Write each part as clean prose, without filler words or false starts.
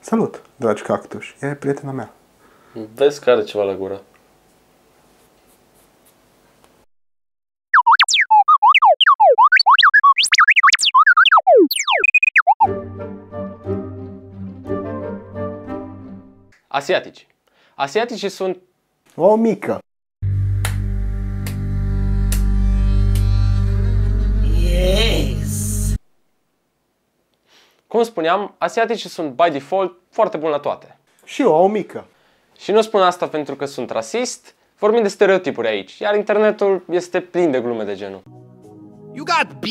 Salut, dragi cactuși, e prietena mea. Vezi că are ceva la gură. Asiatici. Asiaticii sunt... O mică. Yes. Cum spuneam, asiaticii sunt by default foarte buni la toate. Și eu, o mică. Și nu spun asta pentru că sunt rasist, vorbim de stereotipuri aici, iar internetul este plin de glume de genul. You got B?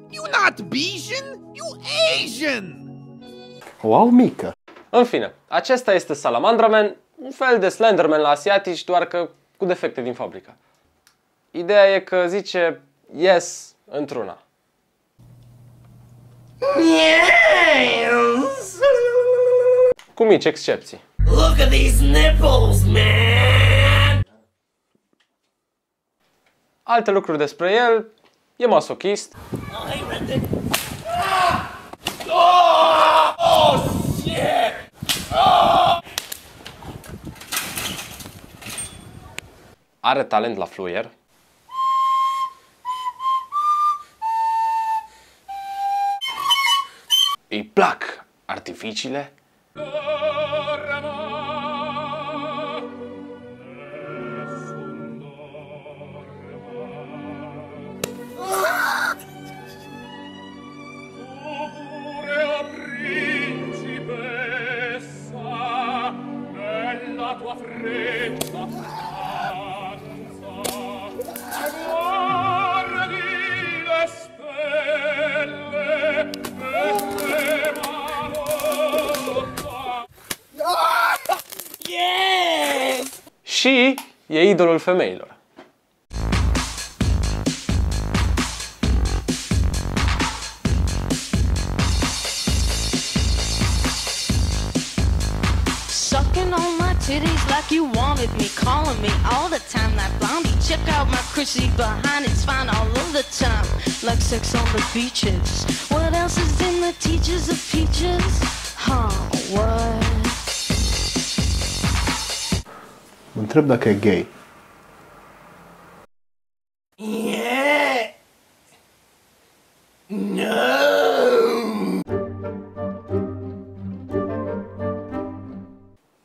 You not Bayesian? You Asian! O mică. În fine, acesta este Salamandraman, un fel de Slenderman la asiatici, doar că cu defecte din fabrică. Ideea e că zice yes într-una. Yes! Cu mici excepții. Look at these nipples, man! Alte lucruri despre el, e masochist, Oh, hey, Red Oh, shit! are talent la fluier, îi plac artificiile, și e idolul femeilor. Sucking on my titties like you wanted me, calling me all the time. That blondie, check out my Chrissy behind, it's fine all of the time. Like sex on the beaches. What else is in the teachers of peaches? Huh, what? Mă întreb dacă e gay. Yeah! No!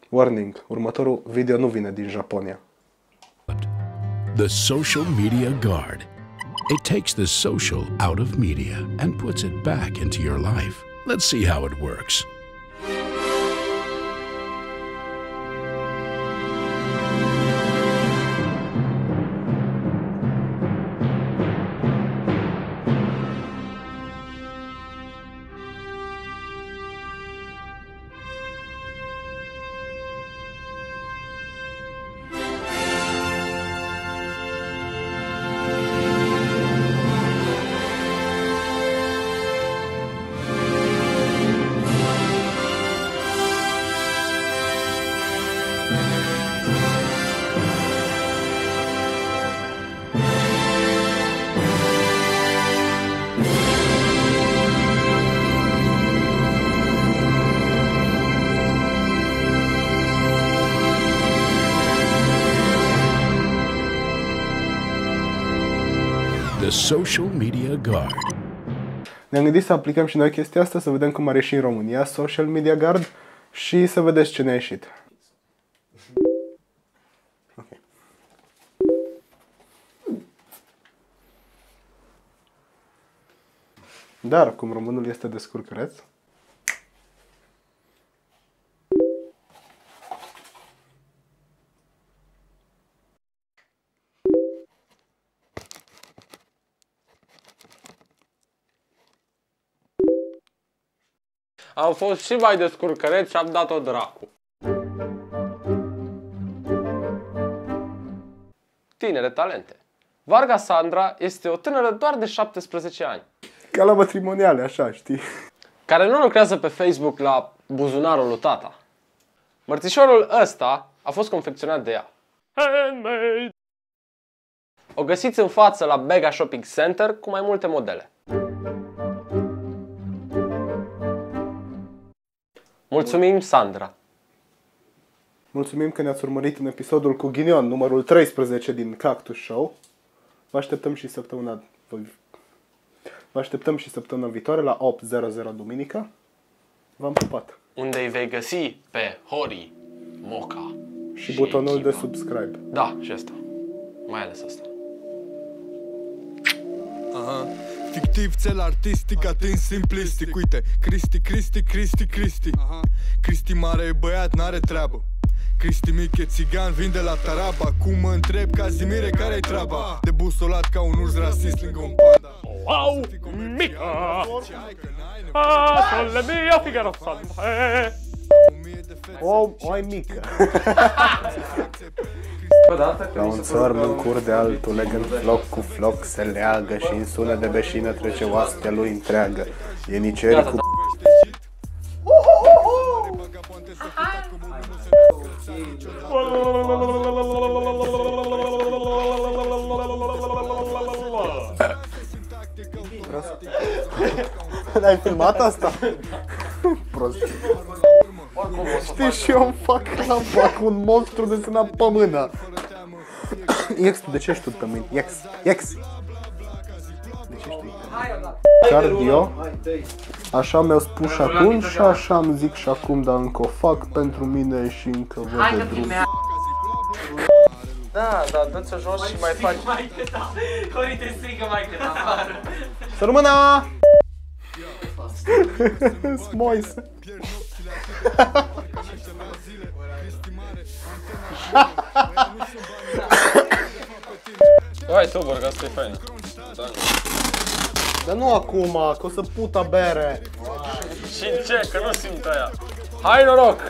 Warning, următorul video nu vine din Japonia. The Social Media Guard. It takes the social out of media and puts it back into your life. Let's see how it works. The Social Media Guard. Ne-am gândit să aplicăm și noi chestia asta, să vedem cum are și în România Social Media Guard și să vedeți ce ne-a ieșit. Okay. Dar, cum românul este descurcăreț, am fost și mai descurcăreț și am dat-o dracu. Tinere talente. Varga Sandra este o tânără doar de 17 ani, ca la matrimoniale, așa, știi? care nu lucrează pe Facebook la buzunarul lui tata. Mărțișorul ăsta a fost confecționat de ea. Handmade! O găsiți în față la Mega Shopping Center cu mai multe modele. Mulțumim, Sandra. Mulțumim că ne-ați urmărit în episodul cu ghinion, numărul 13 din Cactus Show. Vă așteptăm și săptămâna viitoare la 8:00 duminică. V-am pupat. Unde îi vei găsi pe Hori, Moca Și butonul de Chima. subscribe. Da, și asta. Mai ales asta. Fictiv, cel artistic, atins simplistic. Uite, Cristi Cristi mare e băiat, n-are treabă. Cristi mic e țigan, vinde la taraba. Acum mă întreb, Cazimire, care-i treaba? De busolat ca un urs rasist lângă un panda. Wow, mica! Sole mia, Figaro Sante! Ai mică. La un țărm în cur de altul, legând floc cu floc se leagă și în sună de beșină trece oastea lui întreagă. E niceri cu... Ai filmat asta? Prost. Știi, și eu îmi fac un monstru desenat pe mână. Iex, de ce ești tu pe mine? Iex. De ce știi? Cardio. Așa mi-au spus și atunci și așa îmi zic și acum, dar încă o fac pentru mine și încă văd de drum. Da, dă-ți-o jos și mai faci. Cori te strică mai cât afară. Să rămână! Smoise. Hai tu, Borg, asta e faină. Dar nu acum, că o să puta bere. Și ce? Că nu simt aia. Hai noroc!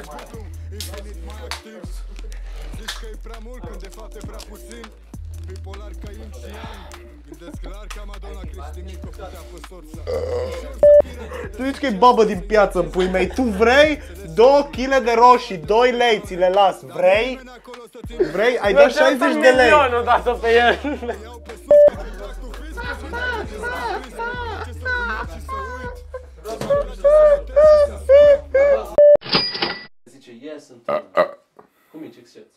Tu zici că e babă din piață, pui mei. Tu vrei 2 kg de roșii, 2 lei, ți le las. Vrei? Vrei? Ai dat 60 de lei. Nu dat-o pe el. Zice, yes, cu mici excepții.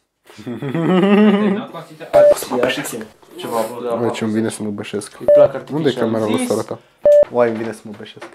Ceva, Uite ce îmi vine să mă bășesc. îi plac artificial. Unde e camera lui sora ta? Uai, îmi vine să mă bășesc.